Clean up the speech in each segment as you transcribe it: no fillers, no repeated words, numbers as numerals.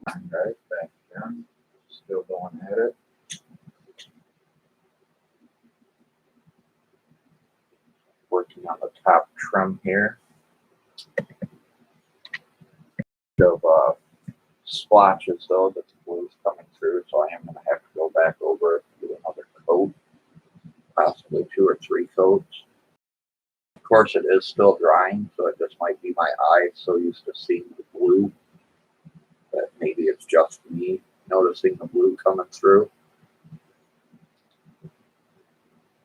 Right back there. Still going at it. Working on the top trim here. Of splotches though that the blue's coming through, so I am going to have to go back over it and do another coat, possibly 2 or 3 coats. Of course, it is still drying, so it just might be my eyes so used to seeing the blue that maybe it's just me noticing the blue coming through.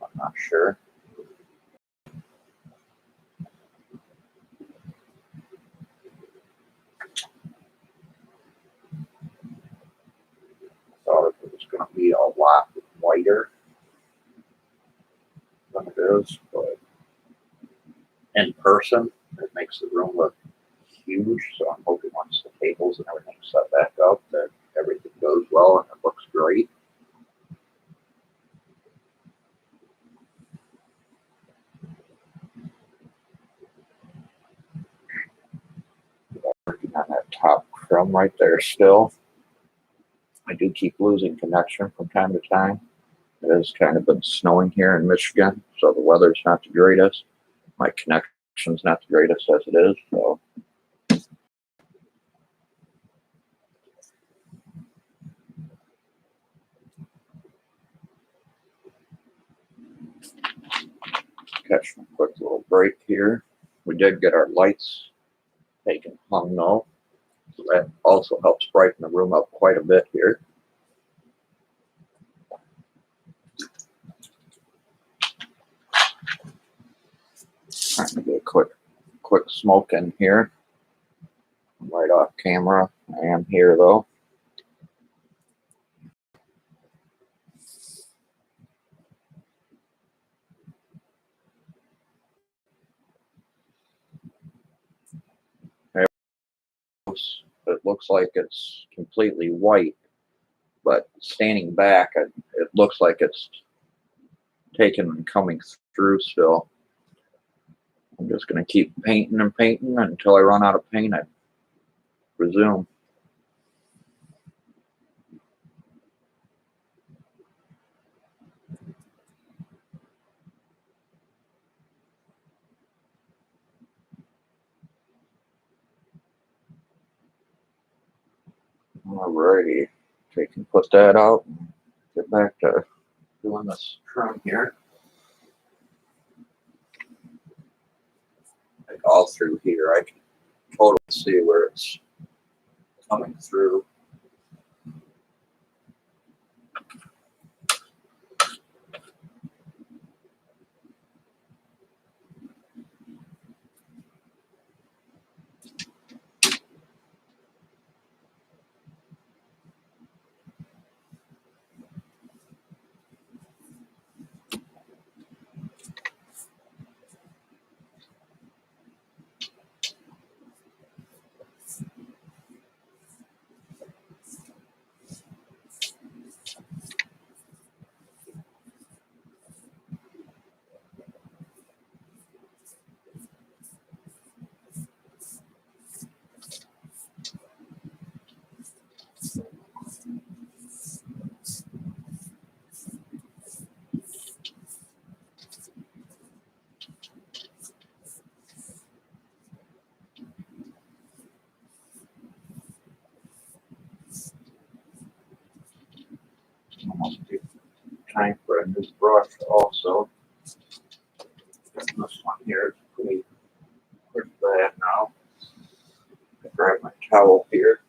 I'm not sure. Thought it was going to be a lot whiter than it is, but in person, it makes the room look huge. So I'm hoping once the tables and everything set back up that everything goes well and it looks great. Working on that top trim right there still. I do keep losing connection from time to time. It has kind of been snowing here in Michigan, so the weather's not the greatest. My connection's not the greatest as it is, so catch a quick little break here. We did get our lights taken hung though, so that also helps brighten the room up quite a bit here. Trying to get a quick smoke in here. I'm right off camera. I am here though. It looks like it's completely white, but standing back, it looks like it's taken and coming through still. I'm just going to keep painting and painting until I run out of paint. I resume. Alrighty, so you can put that out and get back to doing this trim here. Like all through here, I can totally see where it's coming through. Almost time for a new brush also. This one here is pretty bad now. I grab my towel here.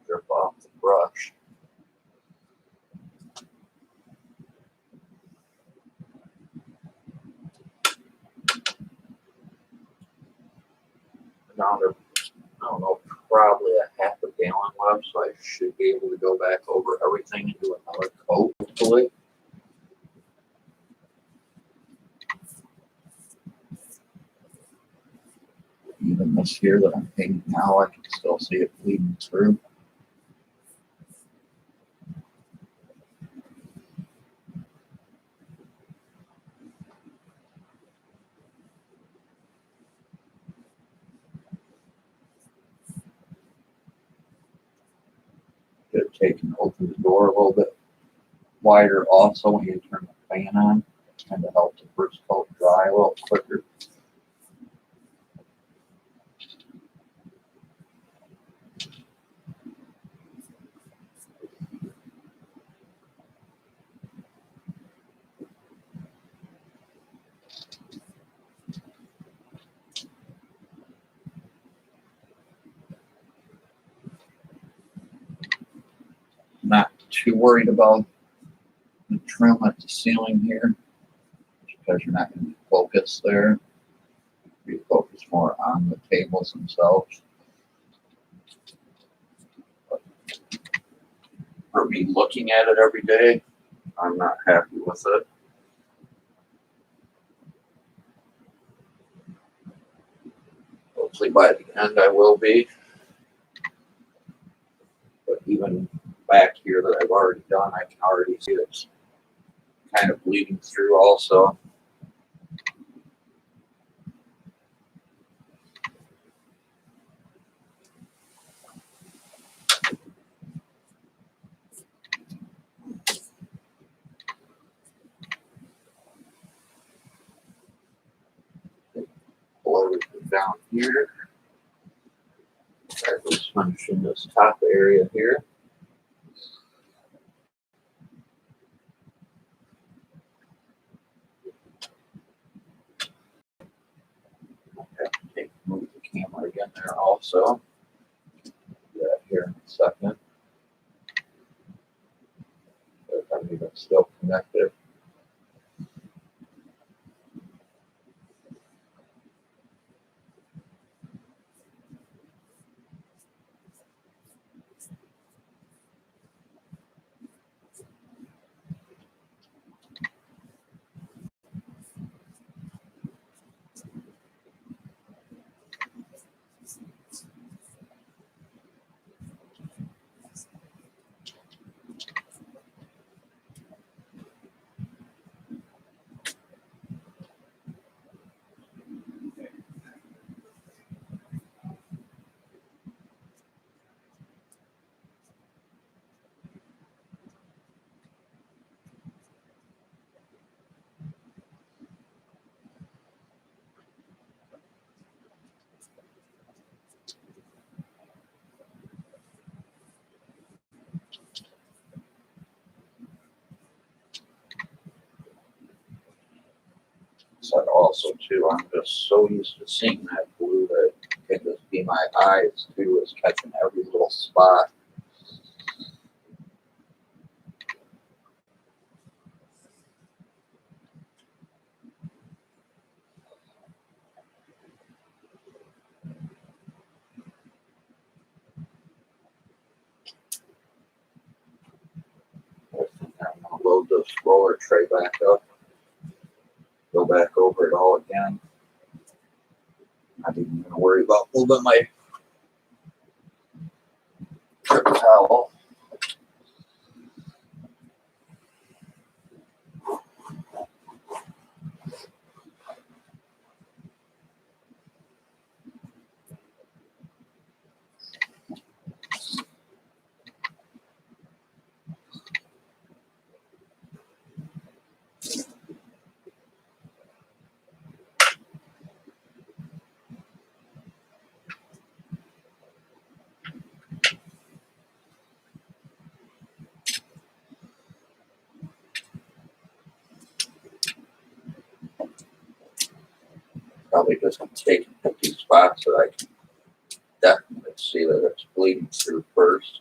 Drip off the brush. Down to, I don't know, probably a half a gallon left, so I should be able to go back over everything and do another coat, hopefully. Even this here that I'm painting now, I can still see it bleeding through. Could have taken open the door a little bit wider also when you turn the fan on, kind of help the first coat dry a little quicker. Not too worried about the trim at the ceiling here because you're not going to be focused there. Be focused more on the tables themselves. But for me looking at it every day, I'm not happy with it. Hopefully by the end I will be. But even back here that I've already done, I can already see it's kind of bleeding through also. Pull everything down here. Start just finishing this top area here. Move the camera again there also. Do that here in a second. If I'm even still connected. So also too, I'm just so used to seeing that blue that it can just be my eyes too, is catching every little spot. I think I'm gonna load this roller tray back up, go back over it all again. Not even gonna worry about moving my paper towel. Probably just gonna take empty spots that I can definitely see that it's bleeding through first.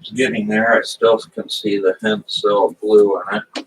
It's getting there. I still can see the Hensil blue in it.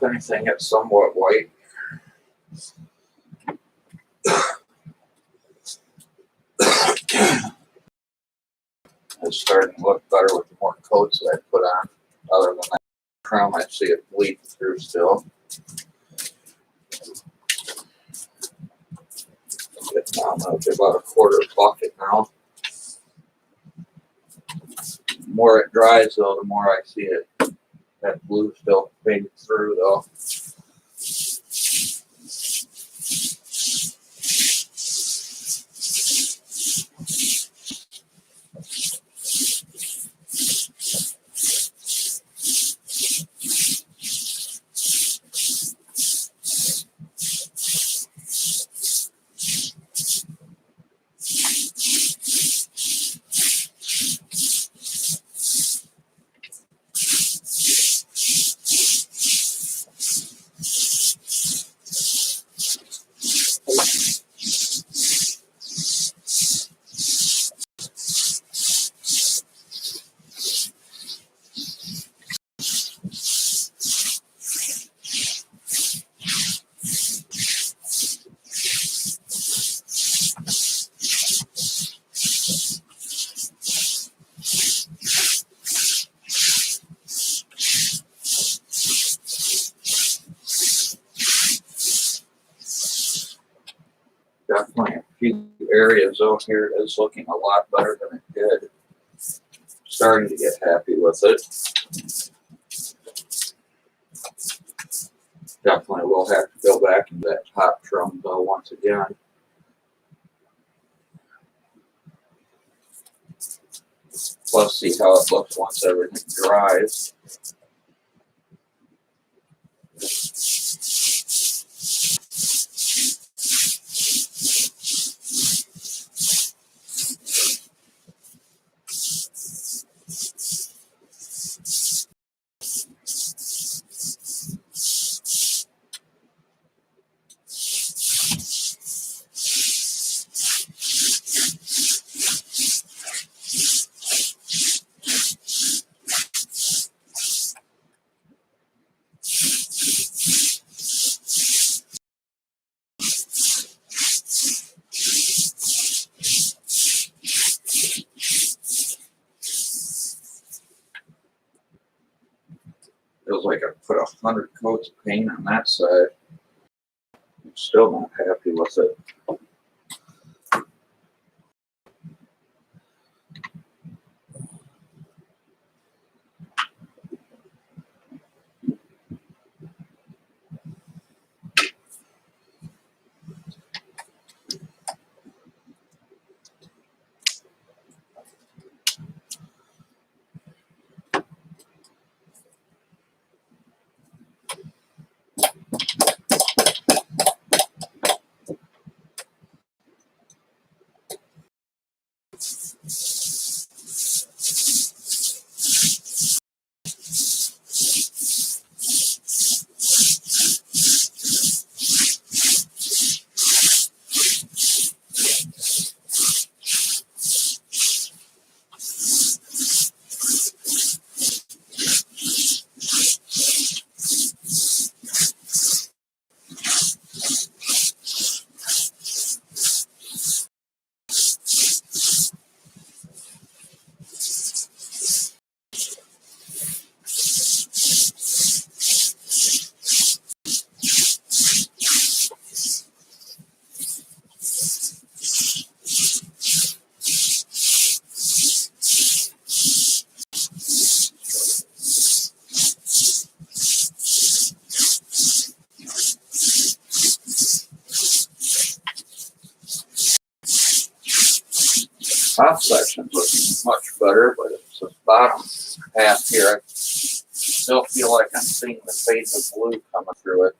anything, it's somewhat white. It's starting to look better with the more coats that I put on. Other than that trim, I see it bleed through still. Getting down to about a quarter bucket now. The more it dries though, the more I see it. That blue still fading through though. Definitely a few areas over here is looking a lot better than it did. Starting to get happy with it. Definitely will have to go back into that top trim though once again. Plus see how it looks once everything dries. Feels like I put 100 coats of paint on that side. I'm still not happy with it. Top section's looking much better, but it's the bottom half here. I still feel like I'm seeing the fades of blue coming through it.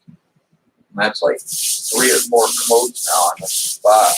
And that's like 3 or 4 coats now on this spot.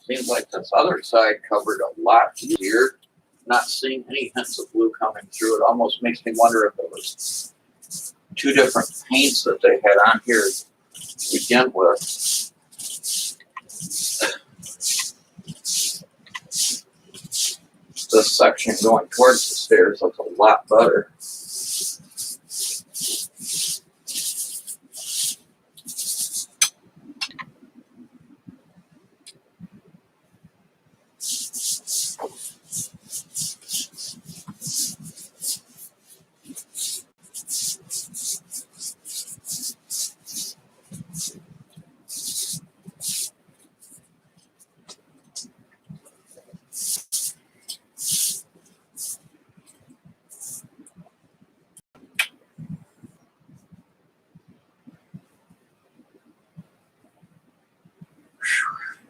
Seems like this other side covered a lot easier. Not seeing any hints of blue coming through. It almost makes me wonder if it was two different paints that they had on here to begin with. This section going towards the stairs looks a lot better.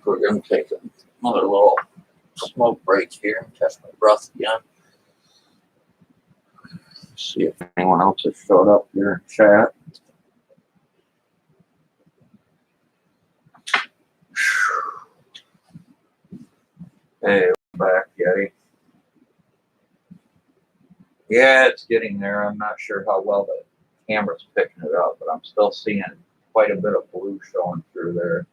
We're going to take another little smoke break here and test my breath again. See if anyone else has showed up here in chat. Hey, we're back, Yeti. Yeah, it's getting there. I'm not sure how well the camera's picking it up, but I'm still seeing quite a bit of blue showing through there.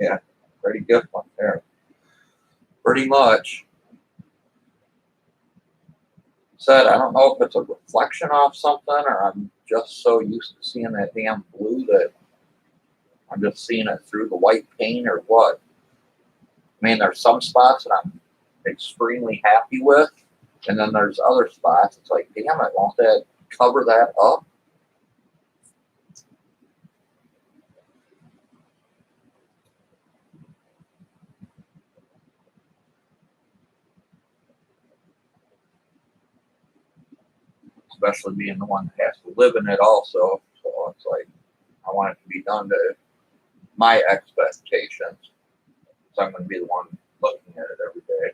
Yeah, pretty good one there. Pretty much. Said, I don't know if it's a reflection off something or I'm just so used to seeing that damn blue that I'm just seeing it through the white paint or what. I mean, there's some spots that I'm extremely happy with, and then there's other spots, it's like, damn it, won't that cover that up? Especially being the one that has to live in it also. So it's like, I want it to be done to my expectations. So I'm going to be the one looking at it every day.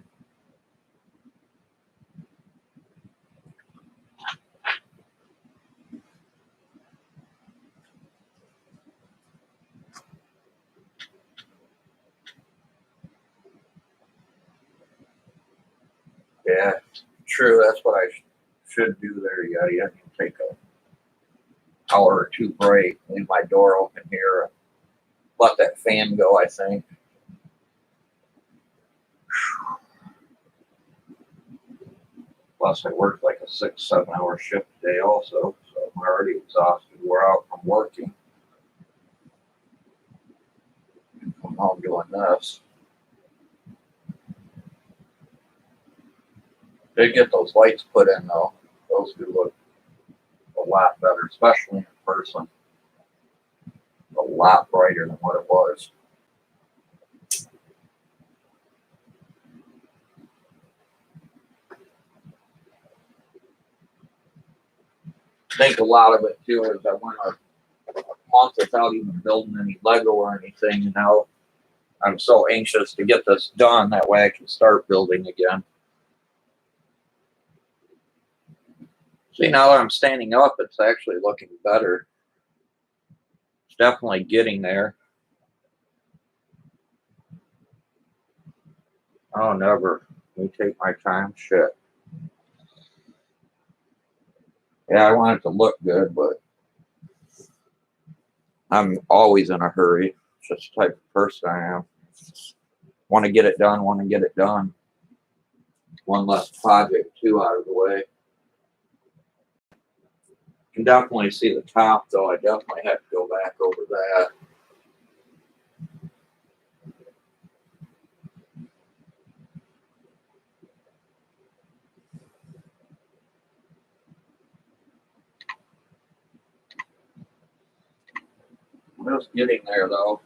Yeah, true. That's what I should do there, Yeti. I can take a hour or two break, leave my door open here, let that fan go, I think. Plus, I worked like a 6-7 hour shift today also, so I'm already exhausted. We're out from working. I'm home doing this. Did get those lights put in though. Those do look a lot better, especially in person. A lot brighter than what it was. I think a lot of it too is I went a month without even building any Lego or anything, and now I'm so anxious to get this done. That way I can start building again. See, now that I'm standing up, it's actually looking better. It's definitely getting there. Oh, never. Let me take my time. Shit. Yeah, I want it to look good, but I'm always in a hurry. It's just the type of person I am. Want to get it done, want to get it done. One less project, too, out of the way. Can definitely see the top, though. I definitely have to go back over that. I'm just getting there, though.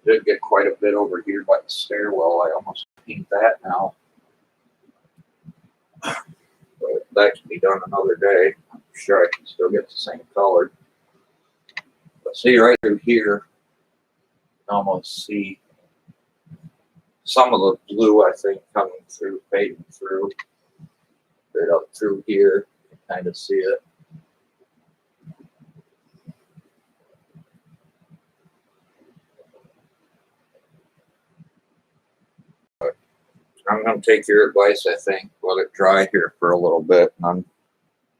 Did get quite a bit over here by the stairwell. I almost paint that now. But that can be done another day. I'm sure I can still get the same color. But see right through here, you can almost see some of the blue, I think, coming through, fading through. Right up through here, you can kind of see it. I'm going to take your advice, I think. Let it dry here for a little bit and then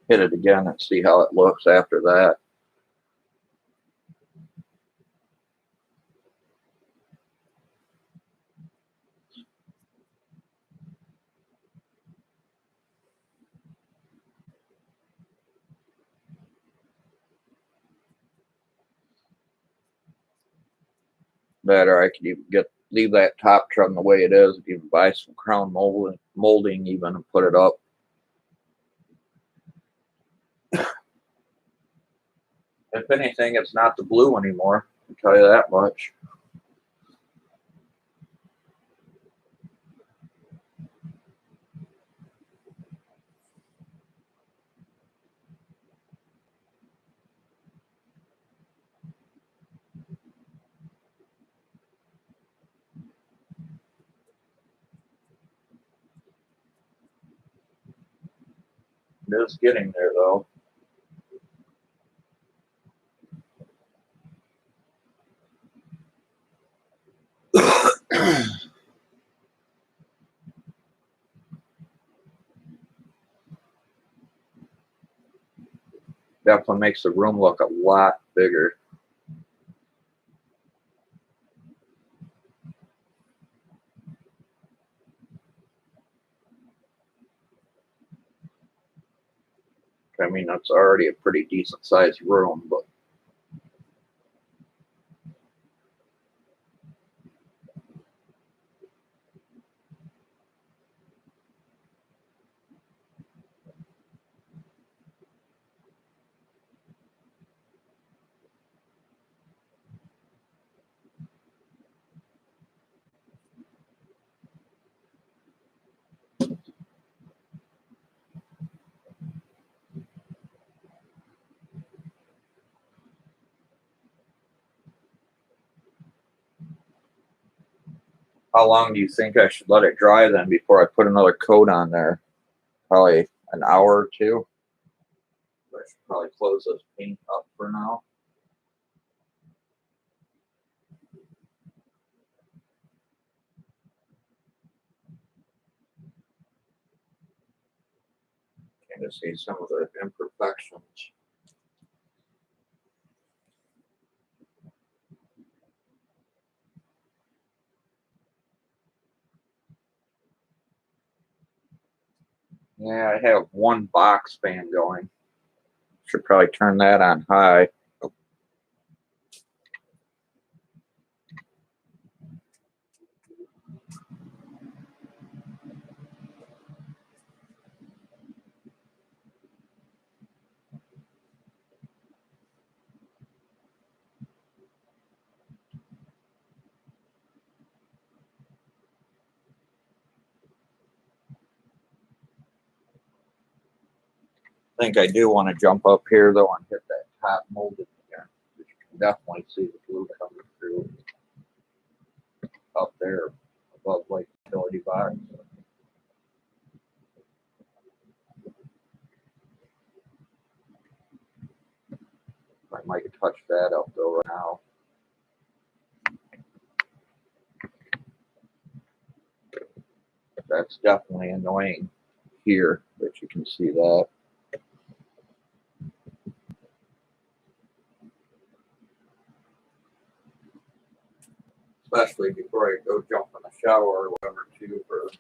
hit it again and see how it looks after that. Better, I could even leave that top trim the way it is. Even buy some crown molding even and put it up. If anything, it's not the blue anymore. I can tell you that much. It is getting there though. Definitely makes the room look a lot bigger. I mean, that's already a pretty decent sized room, but how long do you think I should let it dry then before I put another coat on there? Probably an hour or two. I should probably close this paint up for now. Kind of see some of the imperfections. Yeah, I have one box fan going. Should probably turn that on high. I think I do want to jump up here though and hit that top molded again. You can definitely see the glue coming through up there above like utility box. I might touch that up though right now. That's definitely annoying here, but you can see that. Especially before I go jump in the shower or whatever too for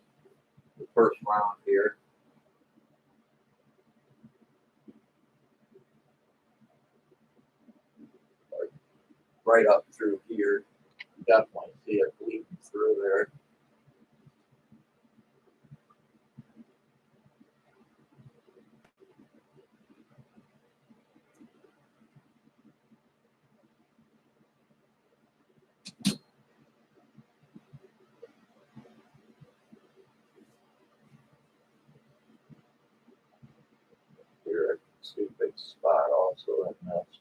the first round here. Like right up through here. Definitely see it bleeding through there. Here I can see a big spot also in this.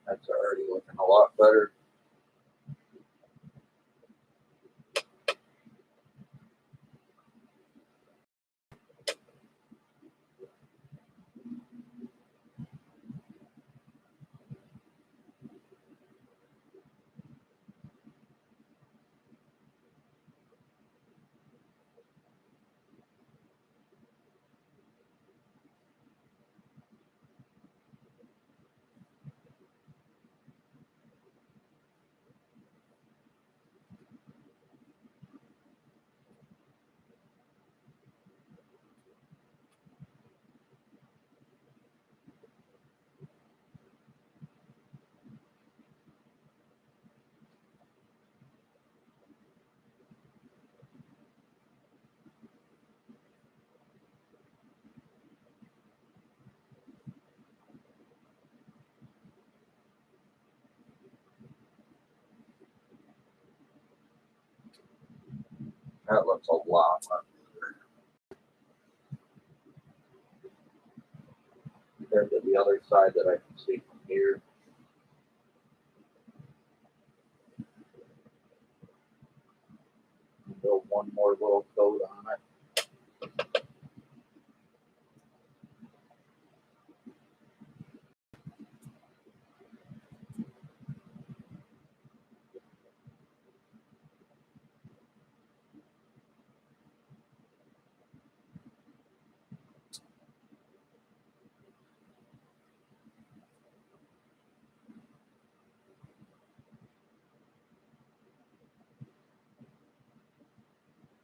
That's already looking a lot better. That looks a lot better compared to the other side that I can see from here. Build one more little coat on it.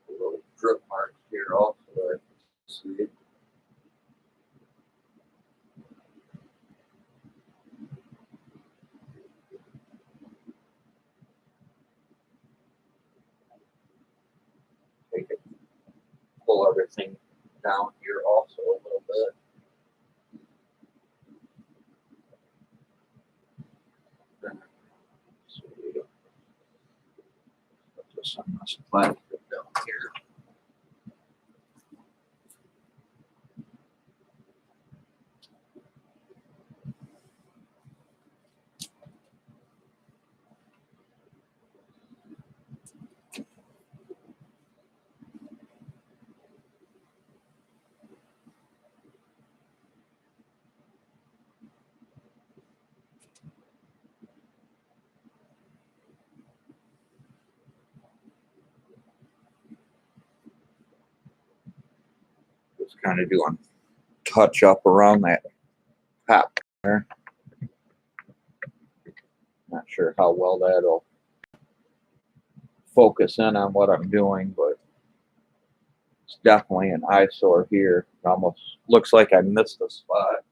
A little drip marks here also that I can see. Take it, pull everything down here also a little bit. Then, so we don't put this on this plastic down here. Just kind of doing touch up around that top there. Not sure how well that'll focus in on what I'm doing, but it's definitely an eyesore here. It almost looks like I missed a spot.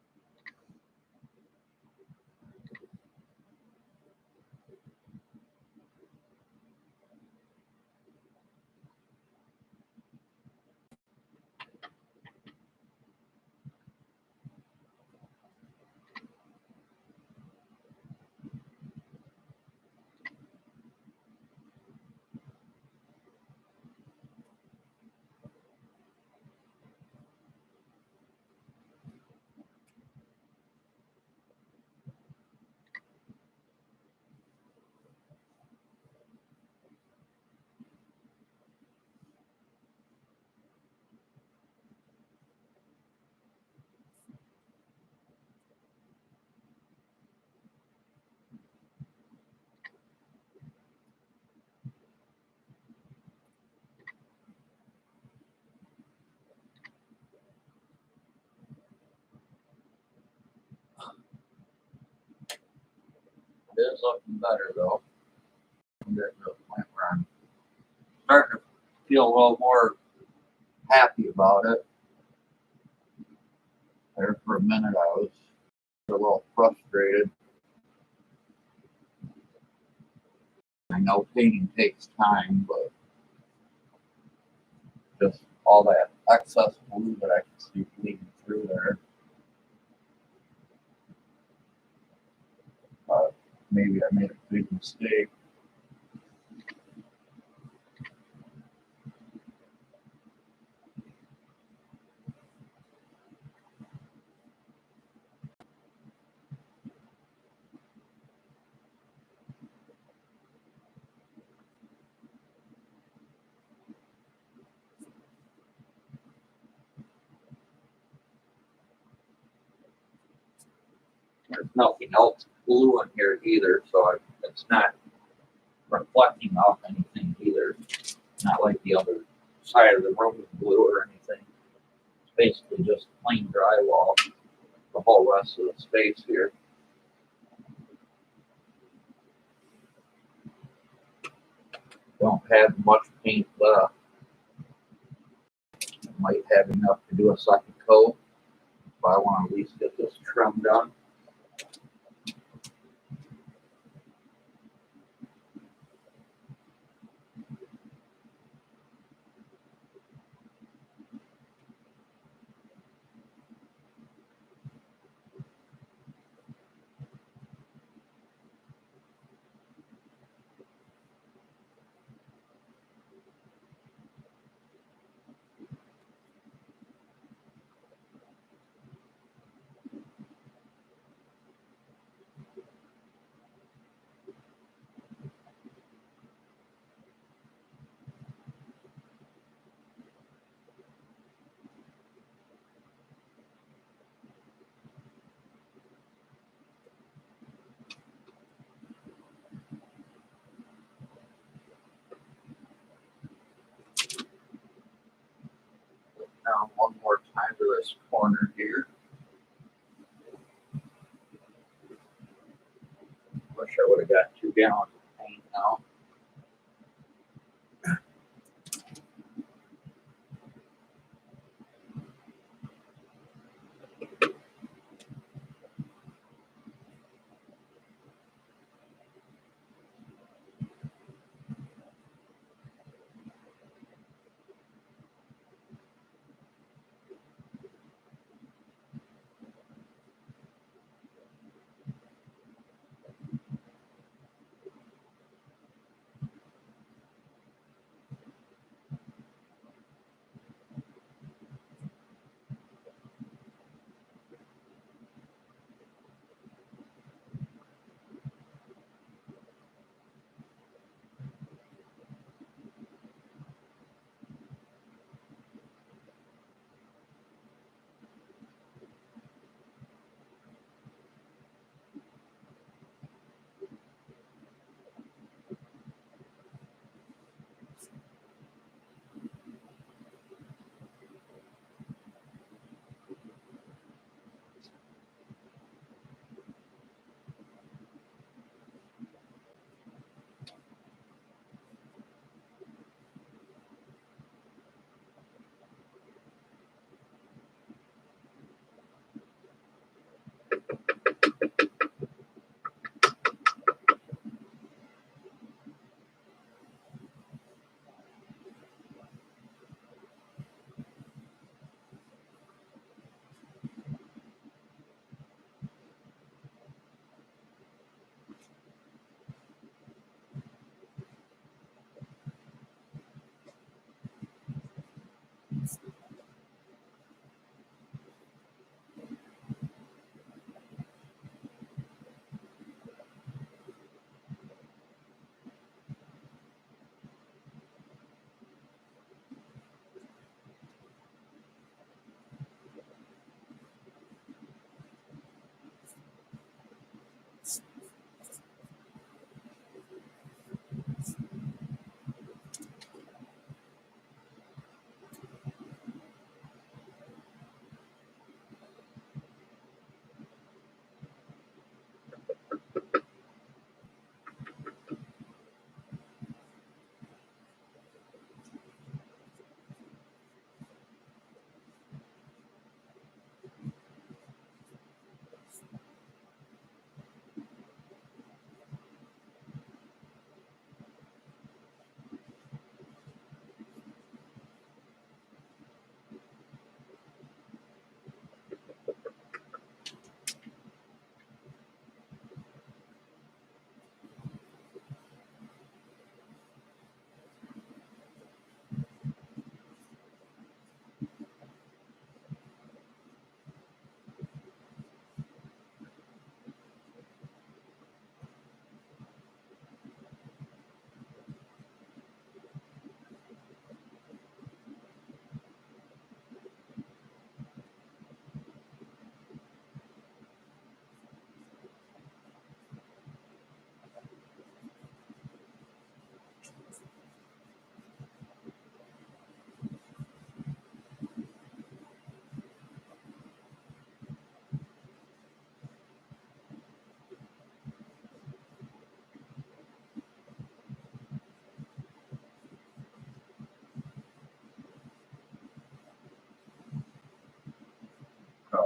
It is looking better though. I'm getting to the point where I'm starting to feel a little more happy about it. There for a minute I was a little frustrated. I know painting takes time, but just all that excess glue that I can see bleeding through there. Maybe I made a big mistake. There's nothing else blue in here either, so it's not reflecting off anything either. Not like the other side of the room is blue or anything. It's basically just plain drywall. The whole rest of the space here. Don't have much paint left. Might have enough to do a second coat, but I want to at least get this trim done. Down one more time to this corner here. Wish I would have got 2 gallons of paint now.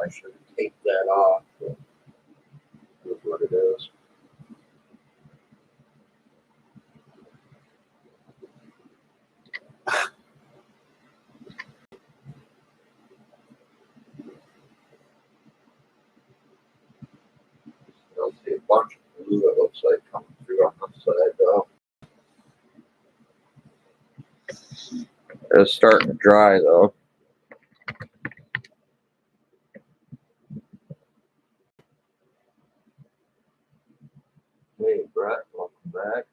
I should take that off. But here's what it is. You'll see a bunch of blue, it looks like, coming through on this side though. It's starting to dry though. Hey Brett, welcome back.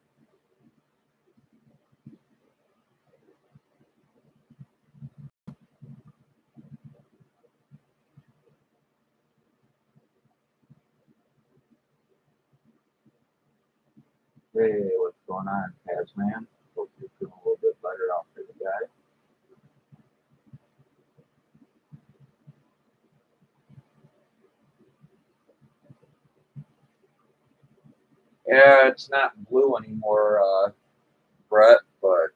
Hey, what's going on, Tasman? Hope you're feeling a little bit better out there, guy. Yeah, it's not blue anymore, Brett, but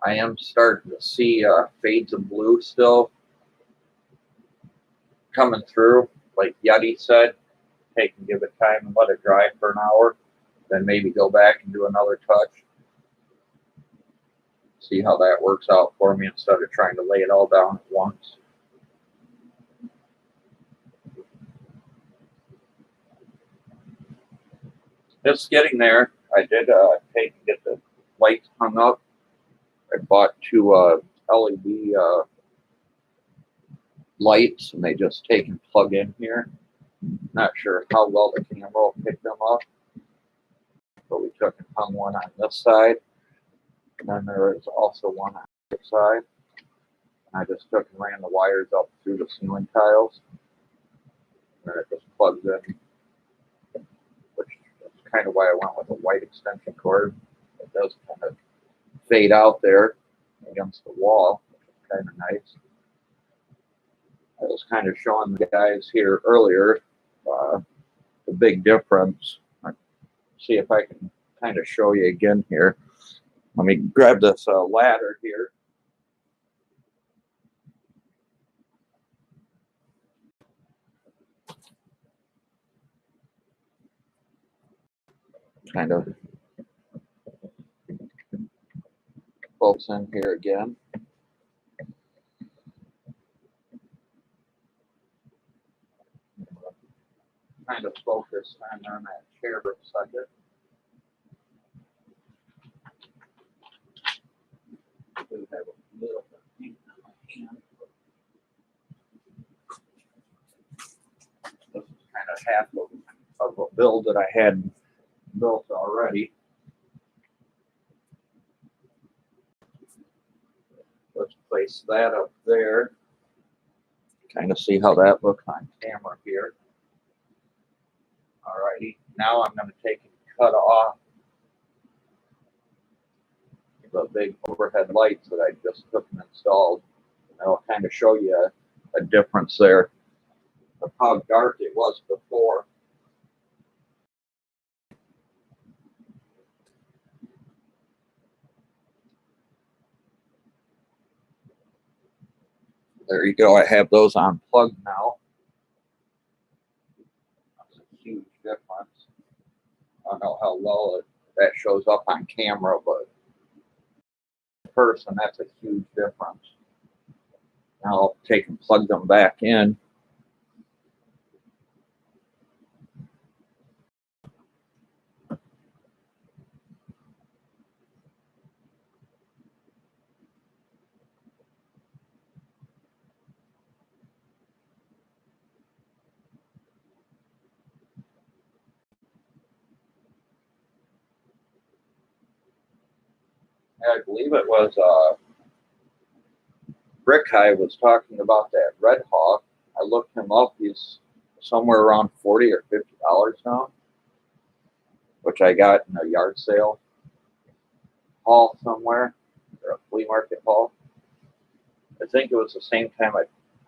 I am starting to see fades of blue still coming through. Like Yeti said, take and give it time and let it dry for an hour, then maybe go back and do another touch. See how that works out for me instead of trying to lay it all down at once. Just getting there. I did take and get the lights hung up. I bought two LED lights, and they just take and plug in here. Not sure how well the camera will pick them up, but we took and hung one on this side, and then there is also one on the other side. And I just took and ran the wires up through the ceiling tiles, and then it just plugs in, which is kind of why I went with a white extension cord. It does kind of fade out there against the wall, which is kind of nice. I was kind of showing the guys here earlier the big difference. See if I can kind of show you again here. Let me grab this ladder here. Kind of focus in here again. Kind of focus on that chair for a second. I do have a little bit of paint on my hand. This is kind of half of a build that I had built already. Let's place that up there. Kind of see how that looks on camera here. Alrighty, now I'm going to take and cut off the big overhead lights that I just took and installed. And I'll kind of show you a difference there of how dark it was before. There you go. I have those unplugged now. That's a huge difference. I don't know how well that shows up on camera, but in person, that's a huge difference. Now I'll take and plug them back in. I believe it was Brick High was talking about that Red Hawk. I looked him up. He's somewhere around $40 or $50 now, which I got in a yard sale haul somewhere, or a flea market haul. I think it was the same time I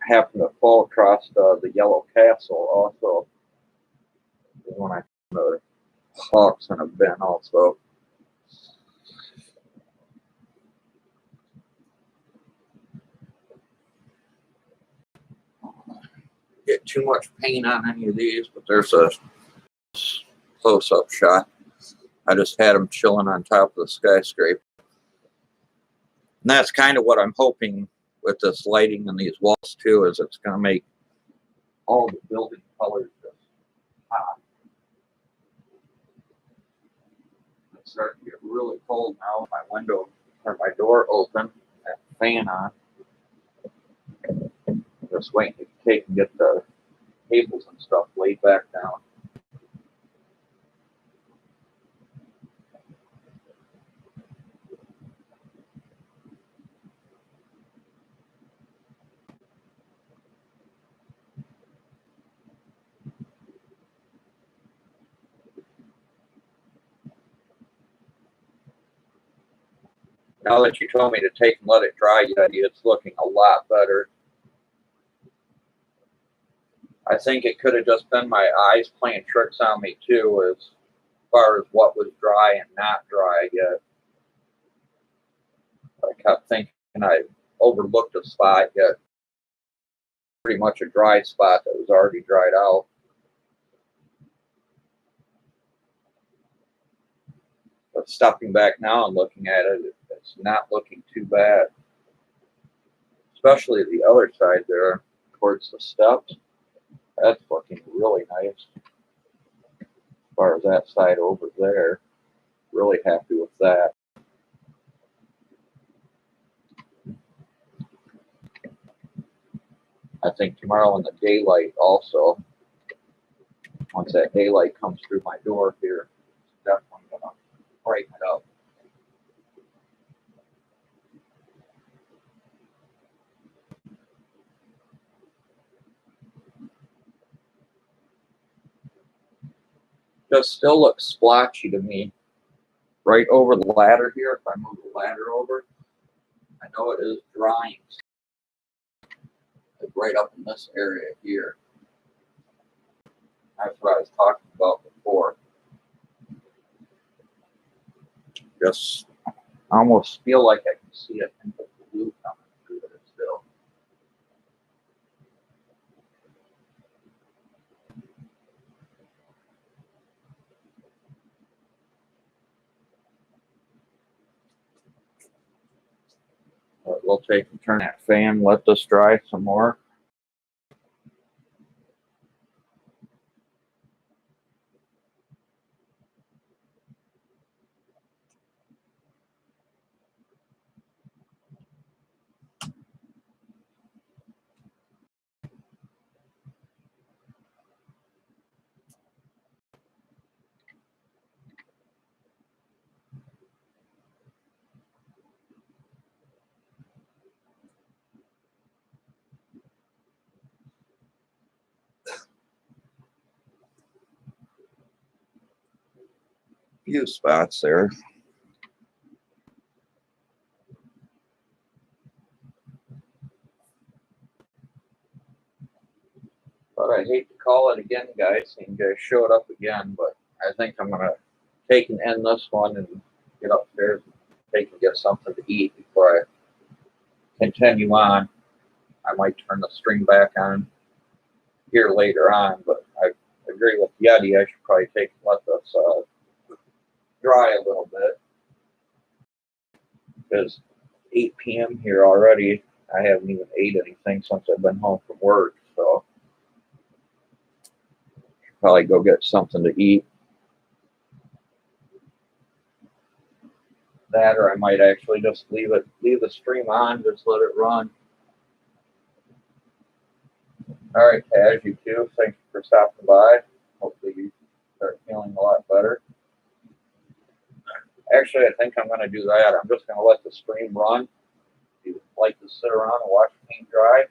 happened to fall across the Yellow Castle also, when I found the hawks in a bin also. get too much paint on any of these, but there's a close-up shot. I just had them chilling on top of the skyscraper. And that's kind of what I'm hoping with this lighting and these walls too, is it's going to make all the building colors just pop. It's starting to get really cold now. My window or my door open, that fan on. Just waiting to take and get the tables and stuff laid back down. Now that you told me to take and let it dry, Yeti, it's looking a lot better. I think it could have just been my eyes playing tricks on me too, as far as what was dry and not dry yet. I kept thinking I overlooked a spot, yet pretty much a dry spot that was already dried out. But stepping back now and looking at it, it's not looking too bad. Especially the other side there, towards the steps. That's looking really nice. As far as that side over there, really happy with that. I think tomorrow in the daylight also, once that daylight comes through my door here, it's definitely going to brighten it up. Just still looks splotchy to me. Right over the ladder here, if I move the ladder over, I know it is drying. Like right up in this area here. That's what I was talking about before. Just almost feel like I can see it in the blue coming through it still. But we'll take and turn that fan, let this dry some more. Few spots there. But I hate to call it again, guys. And you guys showed up again, but I think I'm gonna take and end this one and get upstairs and take and get something to eat before I continue on. I might turn the stream back on here later on, but I agree with Yeti. I should probably take and let this dry a little bit, because 8 p.m. here already. I haven't even ate anything since I've been home from work, so probably go get something to eat. That, or I might actually just leave the stream on, just let it run. All right, Taz, you too. Thank you for stopping by. Hopefully you start feeling a lot better. Actually, I think I'm going to do that. I'm just going to let the stream run. If you like to sit around and watch paint dry,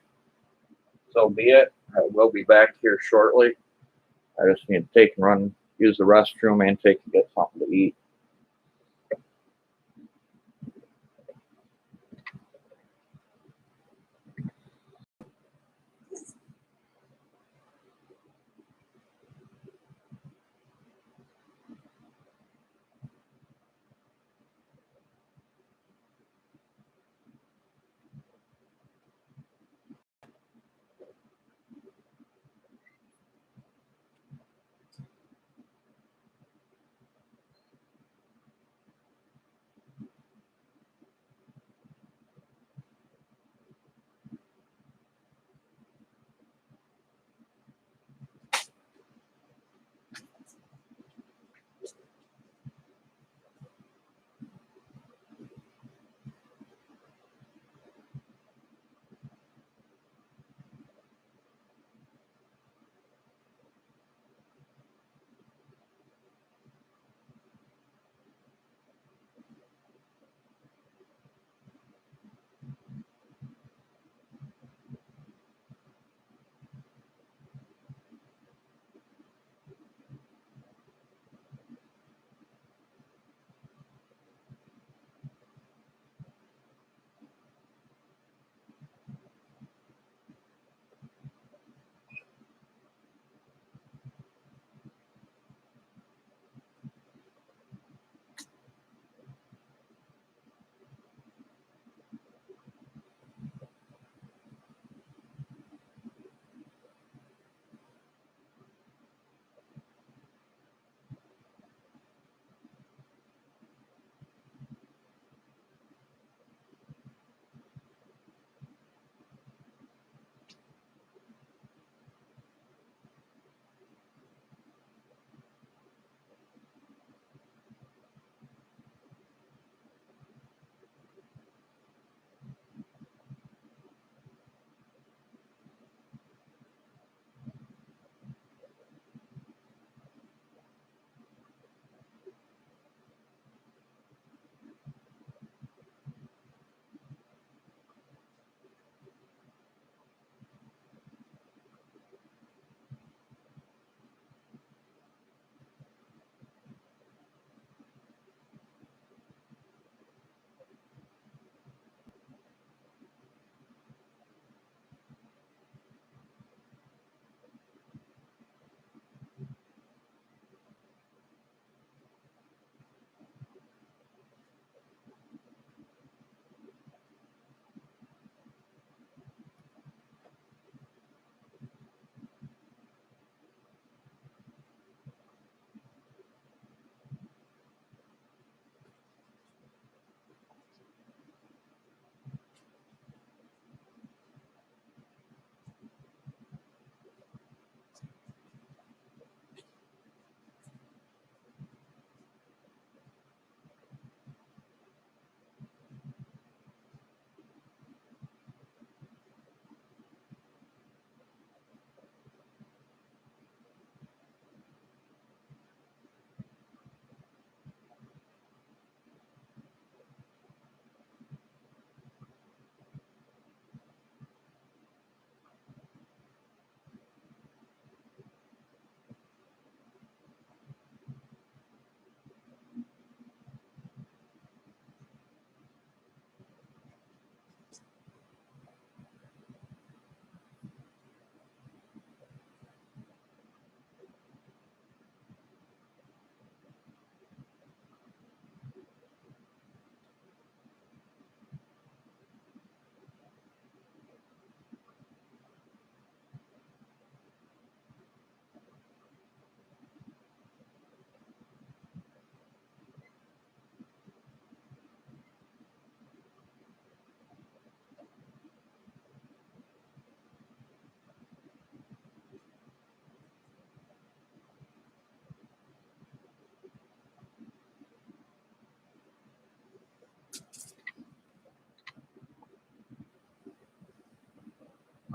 so be it. I will be back here shortly. I just need to take and run, use the restroom, and take and get something to eat.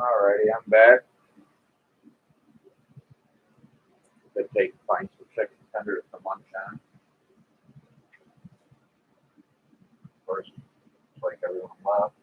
Alrighty, I'm back. Could find some chicken tenders to munch on. Of course, it's like everyone left.